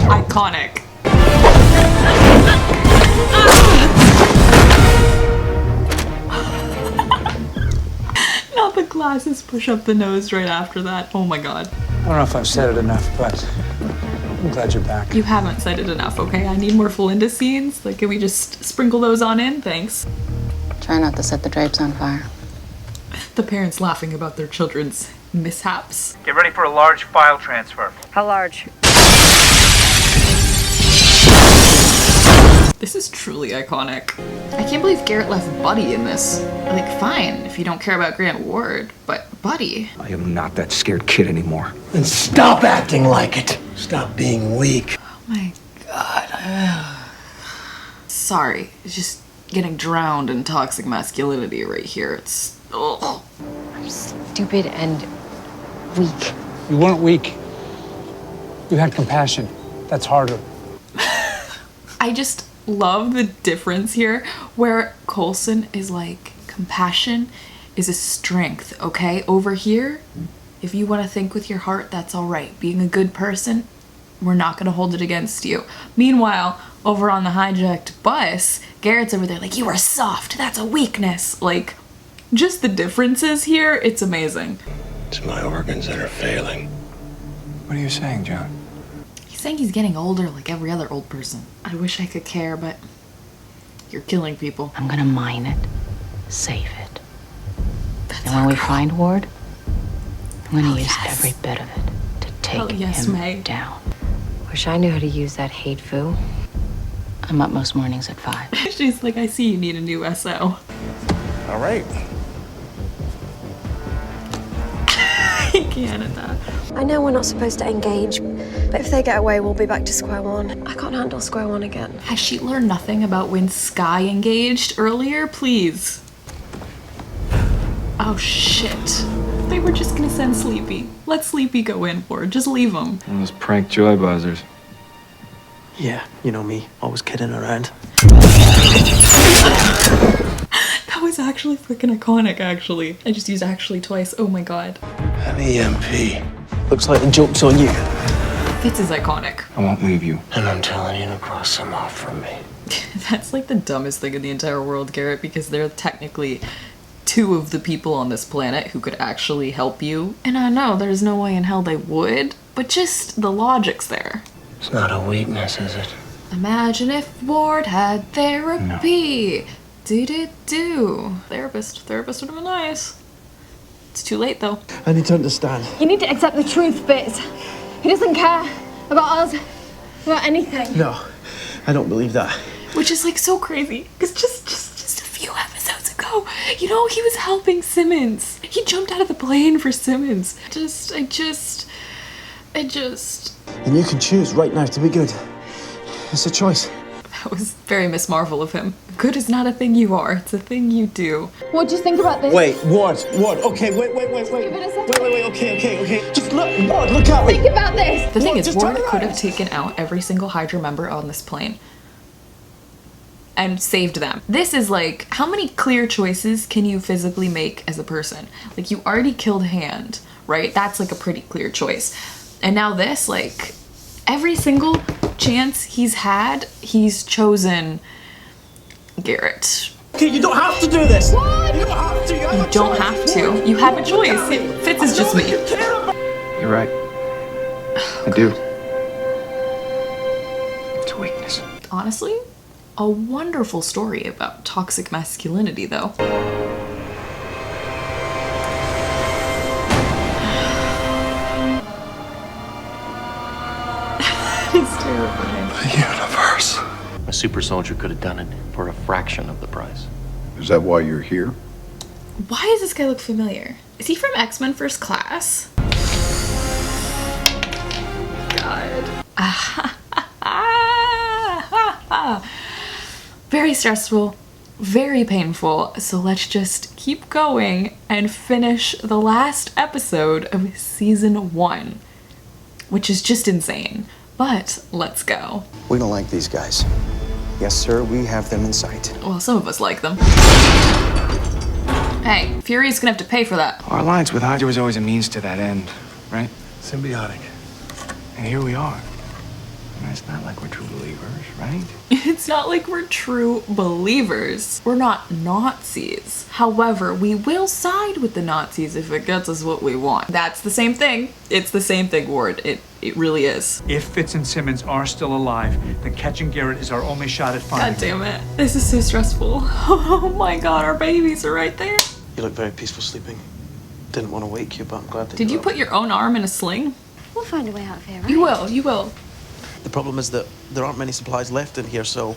Iconic. Not the glasses push up the nose right after that. Oh my god. I don't know if I've said it enough, but I'm glad you're back. You haven't said it enough, okay? I need more Melinda scenes. Like, can we just sprinkle those on in? Thanks. Try not to set the drapes on fire. The parents laughing about their children's mishaps. Get ready for a large file transfer. How large? This is truly iconic. I can't believe Garrett left Buddy in this. Like, fine, if you don't care about Grant Ward, but Buddy. I am not that scared kid anymore. Then stop acting like it. Stop being weak. Oh my god. Sorry, it's just getting drowned in toxic masculinity right here. It's, ugh. I'm stupid and weak. You weren't weak. You had compassion. That's harder. I just love the difference here where Coulson is like, compassion is a strength, okay? Over here, if you want to think with your heart, that's all right. Being a good person, we're not going to hold it against you. Meanwhile, over on the hijacked bus, Garrett's over there like, you are soft, that's a weakness. Like, just the differences here, it's amazing. It's my organs that are failing. What are you saying, John? He's saying he's getting older like every other old person. I wish I could care, but you're killing people. I'm gonna mine it, save it. And when we find Ward, I'm gonna use every bit of it to take him down. Wish I knew how to use that hate foo. I'm up most mornings at 5. She's like, I see you need a new SO. All right. I can't at that. I know we're not supposed to engage, but if they get away, we'll be back to square one. I can't handle square one again. Has she learned nothing about when Skye engaged earlier? Please. Oh shit. They were just gonna send Sleepy. Let Sleepy go in for it. Just leave him. Those prank joy buzzers. Yeah, you know me, always kidding around. That was actually freaking iconic, actually. I just used actually twice. Oh my god. An EMP. Looks like the joke's on you. Fitz is iconic. I won't leave you. And I'm telling you to cross them off from me. That's like the dumbest thing in the entire world, Garrett, because they're technically two of the people on this planet who could actually help you. And I know there's no way in hell they would, but just the logic's there. It's not a weakness, is it? Imagine if Ward had therapy. Do. Therapist would have been nice. It's too late though. I need to understand. You need to accept the truth, Bits. He doesn't care about us, about anything. No, I don't believe that. Which is like so crazy, because just a few episodes ago, you know, he was helping Simmons. He jumped out of the plane for Simmons. I just. And you can choose right now to be good. It's a choice. That was very Miss Marvel of him. Good is not a thing you are, it's a thing you do. What do you think about this? Wait, Ward, okay, wait. Wait, okay. Just look, Ward, look at me. Think about this. The thing is, just Ward turn could around. have taken out every single Hydra member on this plane and saved them. This is like, how many clear choices can you physically make as a person? Like, you already killed Hand, right? That's like a pretty clear choice. And now this, like, every single chance he's had, he's chosen Garrett. Okay, you don't have to do this. What? You don't have to. You don't have to. You have a choice. Fitz is just me. You're right. I do. It's a weakness. Honestly, a wonderful story about toxic masculinity, though. It's terrifying. The universe. A super soldier could have done it for a fraction of the price. Is that why you're here? Why does this guy look familiar? Is he from X-Men First Class? God. Very stressful, very painful. So let's just keep going and finish the last episode of season 1, which is just insane. But let's go. We don't like these guys. Yes, sir, we have them in sight. Well, some of us like them. Hey, Fury's gonna have to pay for that. Our alliance with Hydra was always a means to that end, right? Symbiotic. And here we are. I mean, it's not like we're true believers, right? It's not like we're true believers. We're not Nazis. However, we will side with the Nazis if it gets us what we want. That's the same thing. It's the same thing, Ward. It really is. If Fitz and Simmons are still alive, then catching Garrett is our only shot at finding God damn it. This is so stressful. Oh my god, our babies are right there. You look very peaceful sleeping. Didn't want to wake you, but I'm glad that Did you up. put your own arm in a sling? We'll find a way out of here, right? You will. The problem is that there aren't many supplies left in here, so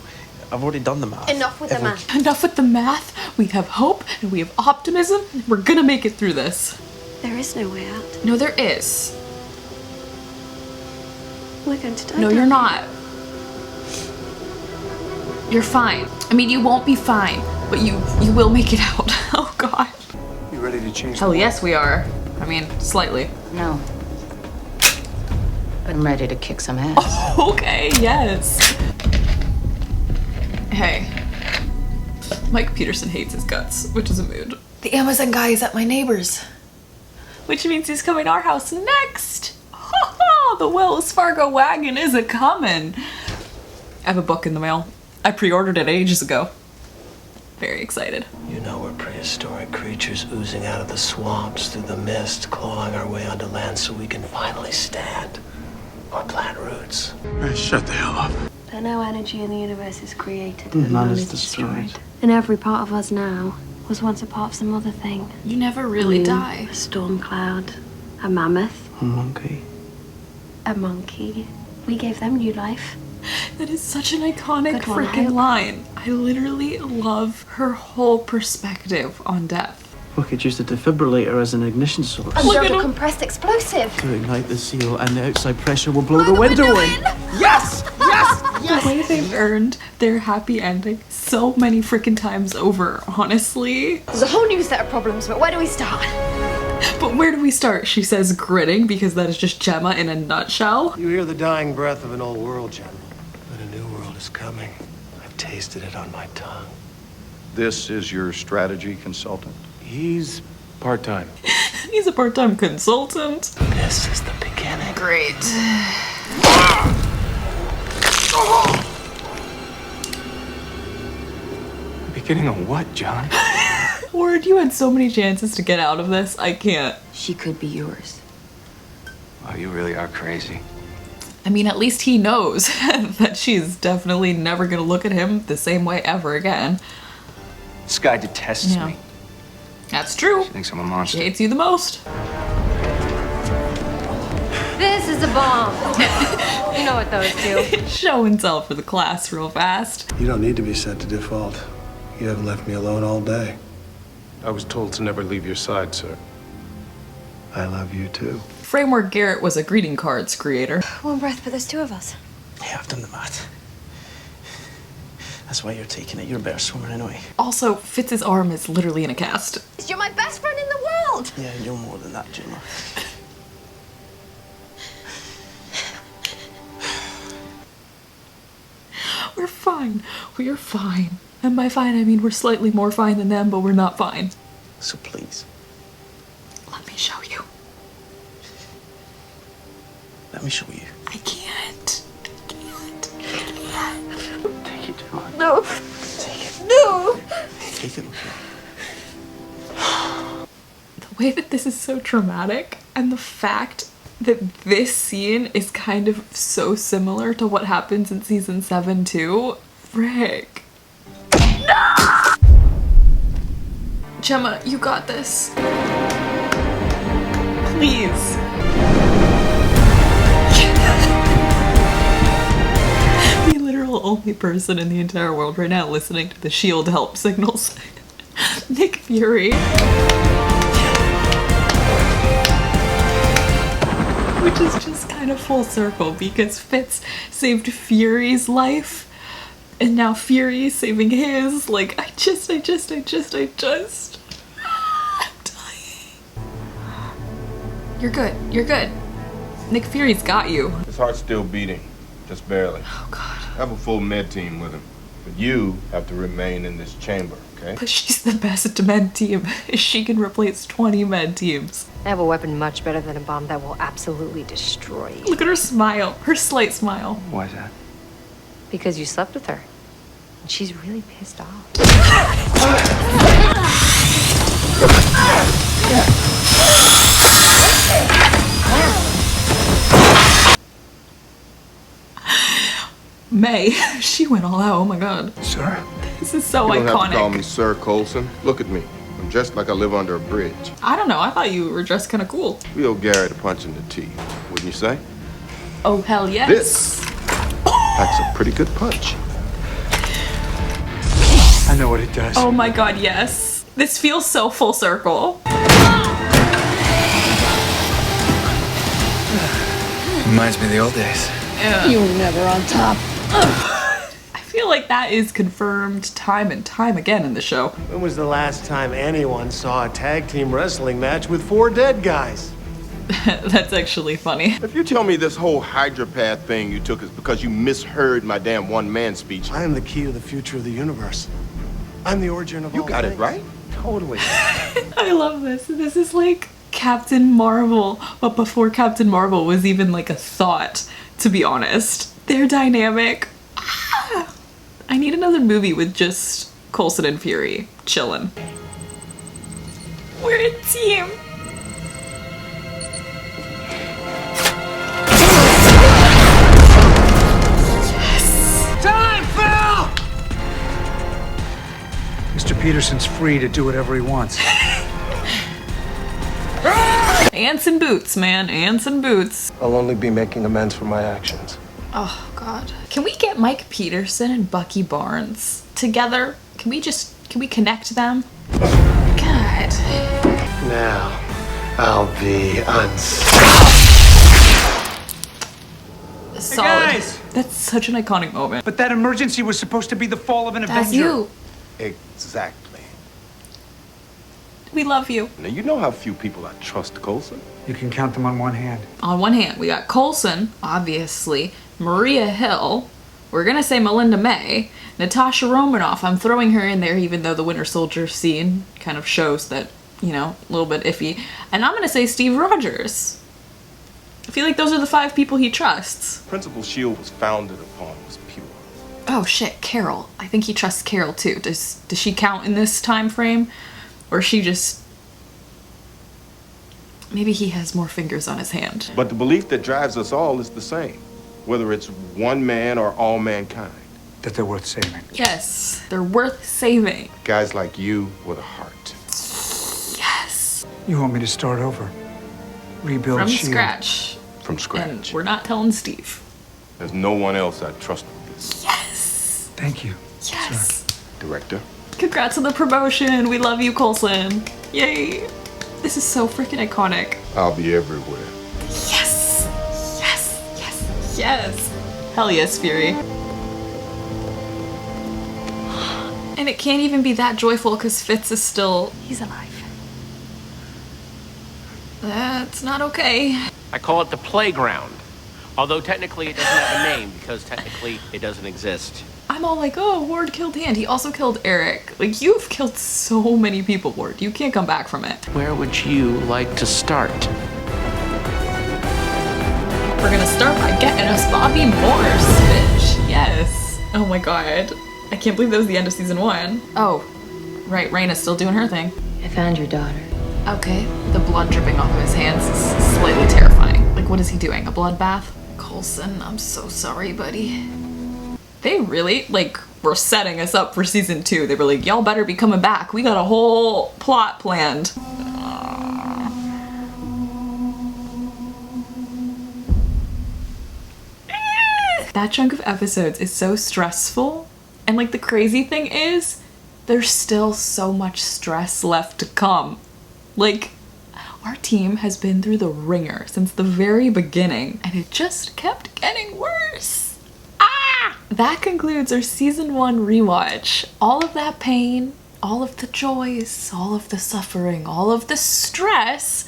I've already done the math. Enough with the math. Enough with the math. We have hope and we have optimism. We're gonna make it through this. There is no way out. No, there is. We're going to die. No, you're not. You're fine. I mean, you won't be fine, but you will make it out. Oh god. You ready to change? Hell yes, we are. I mean, slightly. No. I'm ready to kick some ass. Okay, yes. Hey. Mike Peterson hates his guts, which is a mood. The Amazon guy is at my neighbor's, which means he's coming to our house next. The Wells Fargo wagon is a-coming. I have a book in the mail. I pre-ordered it ages ago. Very excited. You know we're prehistoric creatures oozing out of the swamps through the mist, clawing our way onto land so we can finally stand or plant roots. Hey, shut the hell up. That no energy in the universe is created And and none none is is destroyed. destroyed. And every part of us now was once a part of some other thing. You never really Moon, die. A storm cloud, a mammoth, A monkey. a monkey. We gave them new life. That is such an iconic Good one, I freaking hope. line. I literally love her whole perspective on death. We could use the defibrillator as an ignition source. A Look at double him. compressed explosive. To ignite the seal, and the outside pressure will blow the window in. Yes! The way they've earned their happy ending so many freaking times over, honestly. There's a whole new set of problems, but where do we start? But where do we start? She says gritting because that is just Gemma in a nutshell. You hear the dying breath of an old world, Jen. But a new world is coming. I've tasted it on my tongue. This is your strategy consultant? He's part-time. He's a part-time consultant. This is the beginning. Great. Beginning of what, John? Ward, you had so many chances to get out of this. I can't. She could be yours. Wow, you really are crazy. I mean, at least he knows that she's definitely never gonna look at him the same way ever again. Skye detests me. That's true. She thinks I'm a monster. She hates you the most. This is a bomb. You know what those do. Show and tell for the class real fast. You don't need to be set to default. You haven't left me alone all day. I was told to never leave your side, sir. I love you too. Framework Garrett was a greeting cards creator. One breath, but there's two of us. Yeah, I've done the math. That's why you're taking it. You're a better swimmer anyway. Also, Fitz's arm is literally in a cast. You're my best friend in the world! Yeah, you're more than that, Gemma. We're fine. We're fine. And by fine, I mean we're slightly more fine than them, but we're not fine. So please. Let me show you. Let me show you. I can't. Take it, Gemma. No. Take it. No. Take it. The way that this is so traumatic, and the fact that this scene is kind of so similar to what happens in season 7 too. Frick. No! Gemma, you got this. Please. The literal only person in the entire world right now listening to the shield help signals. Nick Fury. Which is just kind of full circle because Fitz saved Fury's life and now Fury is saving his. Like, I just. I'm dying. You're good. You're good. Nick Fury's got you. His heart's still beating, just barely. Oh, God. I have a full med team with him, but you have to remain in this chamber, okay? But she's the best med team. She can replace 20 med teams. I have a weapon much better than a bomb that will absolutely destroy you. Look at her smile. Her slight smile. Why is that? Because you slept with her. And she's really pissed off. May, she went all out. Oh my God. Sir? This is so You don't iconic. have to call me Sir Coulson. Look at me. I'm dressed like I live under a bridge. I don't know. I thought you were dressed kind of cool. We owe Garrett a punch in the teeth, wouldn't you say? Oh, hell yes. This packs a pretty good punch. I know what it does. Oh my God, yes. This feels so full circle. Reminds me of the old days. Yeah. You were never on top. I feel like that is confirmed time and time again in the show. When was the last time anyone saw a tag team wrestling match with 4 dead guys? That's actually funny. If you tell me this whole Hydra path thing you took is because you misheard my damn one-man speech. I am the key to the future of the universe. I'm the origin of all You got things. it right. Totally. I love this. This is like Captain Marvel, but before Captain Marvel was even like a thought, to be honest. Their dynamic. I need another movie with just Coulson and Fury chilling. We're a team. Time, Phil! Mr. Peterson's free to do whatever he wants. Ants and boots, man. Ants and boots. I'll only be making amends for my actions. Oh, God. Can we get Mike Peterson and Bucky Barnes together? Can we connect them? God. Now, I'll be Solid. Hey guys! That's such an iconic moment. But that emergency was supposed to be the fall of an That's Avenger. you. Exactly. We love you. Now, you know how few people I trust, Coulson. You can count them on one hand. On one hand, we got Coulson, obviously, Maria Hill, we're gonna say Melinda May, Natasha Romanoff, I'm throwing her in there even though the Winter Soldier scene kind of shows that, you know, a little bit iffy, and I'm gonna say Steve Rogers. I feel like those are the 5 people he trusts. Principal S.H.I.E.L.D. was founded upon was pure. Oh shit, Carol. I think he trusts Carol too. Does she count in this time frame? Or is she just... Maybe he has more fingers on his hand. But the belief that drives us all is the same, whether it's one man or all mankind. that they're worth saving. Yes, they're worth saving. Guys like you with a heart. Yes. You want me to start over? Rebuild From S.H.I.E.L.D.? scratch. From scratch. And we're not telling Steve. There's no one else I trust with this. Yes. Thank you. Yes. Sir. Director. Congrats on the promotion. We love you, Coulson. Yay. This is so freaking iconic. I'll be everywhere. Yes. Yes. Yes. Yes. Hell yes, Fury. And it can't even be that joyful because Fitz is still... He's alive. That's not okay. I call it the playground. Although technically it doesn't have a name because technically it doesn't exist. I'm all like, oh, Ward killed Hand. He also killed Eric. Like, you've killed so many people, Ward. You can't come back from it. Where would you like to start? We're gonna start by getting us Bobby Morse, bitch. Yes. Oh my god. I can't believe that was the end of season 1. Oh, right, Raina's still doing her thing. I found your daughter. Okay, the blood dripping off of his hands is slightly terrifying. Like, what is he doing? A bloodbath? Coulson, I'm so sorry, buddy. They really, like, were setting us up for season 2. They were like, y'all better be coming back. We got a whole plot planned. That chunk of episodes is so stressful. And like the crazy thing is, there's still so much stress left to come. Like, our team has been through the ringer since the very beginning, and it just kept getting worse. Ah! That concludes our season 1 rewatch. All of that pain, all of the joys, all of the suffering, all of the stress.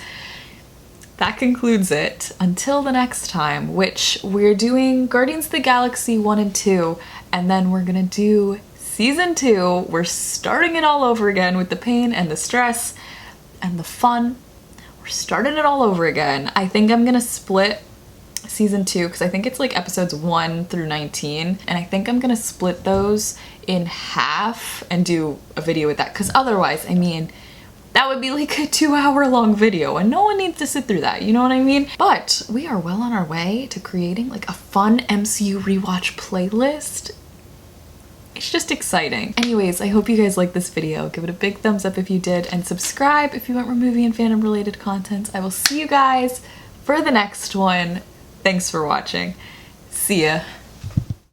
That concludes it until the next time, which we're doing Guardians of the Galaxy 1 and 2, and then we're gonna do season 2. We're starting it all over again with the pain and the stress and the fun. We're starting it all over again. I think I'm gonna split season 2 because I think it's like episodes 1 through 19, and I think I'm gonna split those in half and do a video with that, because otherwise, I mean, that would be like a 2-hour-long video and no one needs to sit through that, you know what I mean? But we are well on our way to creating like a fun MCU rewatch playlist. It's just exciting. Anyways, I hope you guys liked this video. Give it a big thumbs up if you did, and subscribe if you want more movie and fandom related content. I will see you guys for the next one. Thanks for watching. See ya.